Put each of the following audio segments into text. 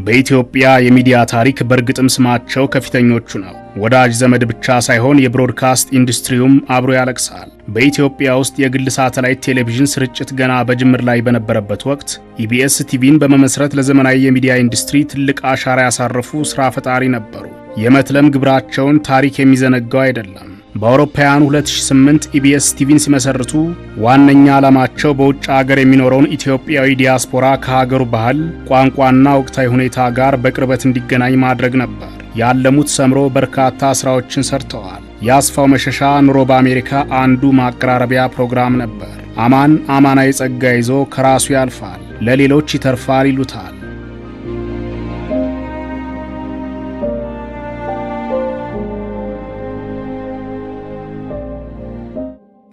በኢትዮጵያ የሚዲያ ታሪክ በርግጥም ስማቸው ከፊተኞቹ ነው። ወዳጅ ዘመድ ብቻ ሳይሆን የብሮድካስት ኢንዱስትሪውም አብሮ ያለቅሳል። በኢትዮጵያ ውስጥ የግል ሳተላይት ቴሌቪዥን ስርጭት ገና በጅምር ላይ በነበረበት ወቅት ኢቢኤስ ቲቪን በመመስረት ለዘመናዊ የሚዲያ ኢንዱስትሪ ትልቅ አሻራ ያሳረፉ ስራ ፈጣሪ ነበሩ። የመትለም ግብራቸውን ታሪክ የሚዘነጋው አይደለም። በአውሮፓውያን 2008 ኢቢኤስ ቲቪን ሲመሰርቱ ዋነኛ ዓላማቸው በውጭ ሀገር የሚኖረውን ኢትዮጵያዊ ዲያስፖራ ከሀገሩ ባህል፣ ቋንቋና ወቅታዊ ሁኔታ ጋር በቅርበት እንዲገናኝ ማድረግ ነበር። ያለሙት ሰምሮ በርካታ ስራዎችን ሰርተዋል። የአስፋው መሸሻ ኑሮ በአሜሪካ አንዱ ማቀራረቢያ ፕሮግራም ነበር። አማናዊ ጸጋ ይዞ ከራሱ ያልፋል፣ ለሌሎች ይተርፋል ይሉታል።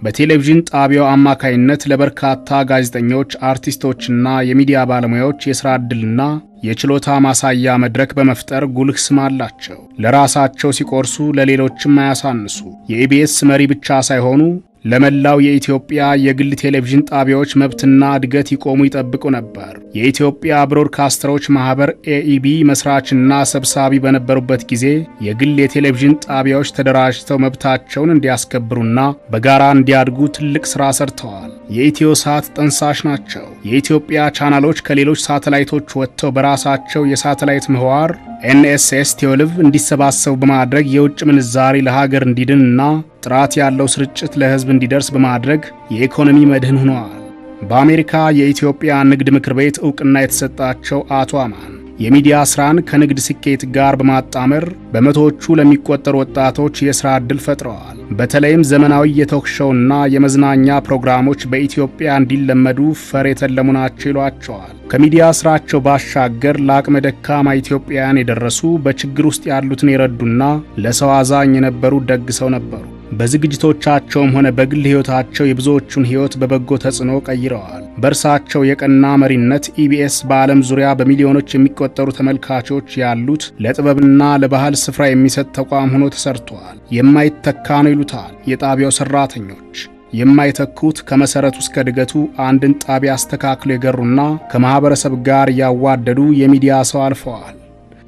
በቴሌቪዥን ጣቢያው አማካይነት ለበርካታ ጋዜጠኞች፣ አርቲስቶችና የሚዲያ ባለሙያዎች የሥራ ዕድልና የችሎታ ማሳያ መድረክ በመፍጠር ጉልህ ስም አላቸው። ለራሳቸው ሲቆርሱ ለሌሎችም አያሳንሱ። የኢቢኤስ መሪ ብቻ ሳይሆኑ ለመላው የኢትዮጵያ የግል ቴሌቪዥን ጣቢያዎች መብትና እድገት ይቆሙ ይጠብቁ ነበር። የኢትዮጵያ ብሮድካስተሮች ማህበር ኤኢቢ መስራችና ሰብሳቢ በነበሩበት ጊዜ የግል የቴሌቪዥን ጣቢያዎች ተደራጅተው መብታቸውን እንዲያስከብሩና በጋራ እንዲያድጉ ትልቅ ሥራ ሰርተዋል። የኢትዮሳት ጠንሳሽ ናቸው። የኢትዮጵያ ቻናሎች ከሌሎች ሳተላይቶች ወጥተው በራሳቸው የሳተላይት ምህዋር ኤንኤስኤስ ቴዎልቭ እንዲሰባሰቡ በማድረግ የውጭ ምንዛሪ ለሀገር እንዲድንና ጥራት ያለው ስርጭት ለሕዝብ እንዲደርስ በማድረግ የኢኮኖሚ መድህን ሆነዋል። በአሜሪካ የኢትዮጵያ ንግድ ምክር ቤት ዕውቅና የተሰጣቸው አቶ አማን የሚዲያ ስራን ከንግድ ስኬት ጋር በማጣመር በመቶዎቹ ለሚቆጠሩ ወጣቶች የሥራ ዕድል ፈጥረዋል። በተለይም ዘመናዊ የቶክ ሾውና የመዝናኛ ፕሮግራሞች በኢትዮጵያ እንዲለመዱ ፈር የተለሙ ናቸው ይሏቸዋል። ከሚዲያ ስራቸው ባሻገር ለአቅመ ደካማ ኢትዮጵያውያን የደረሱ በችግር ውስጥ ያሉትን የረዱና ለሰው አዛኝ የነበሩ ደግ ሰው ነበሩ። በዝግጅቶቻቸውም ሆነ በግል ሕይወታቸው የብዙዎቹን ሕይወት በበጎ ተጽዕኖ ቀይረዋል። በእርሳቸው የቀና መሪነት ኢቢኤስ በዓለም ዙሪያ በሚሊዮኖች የሚቆጠሩ ተመልካቾች ያሉት ለጥበብና ለባህል ስፍራ የሚሰጥ ተቋም ሆኖ ተሰርቷል። የማይተካ ነው ይሉታል የጣቢያው ሰራተኞች። የማይተኩት ከመሰረቱ እስከ እድገቱ አንድን ጣቢያ አስተካክለው የገሩና ከማህበረሰብ ጋር ያዋደዱ የሚዲያ ሰው አልፈዋል።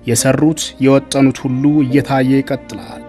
የሰሩት የወጠኑት ሁሉ እየታየ ይቀጥላል።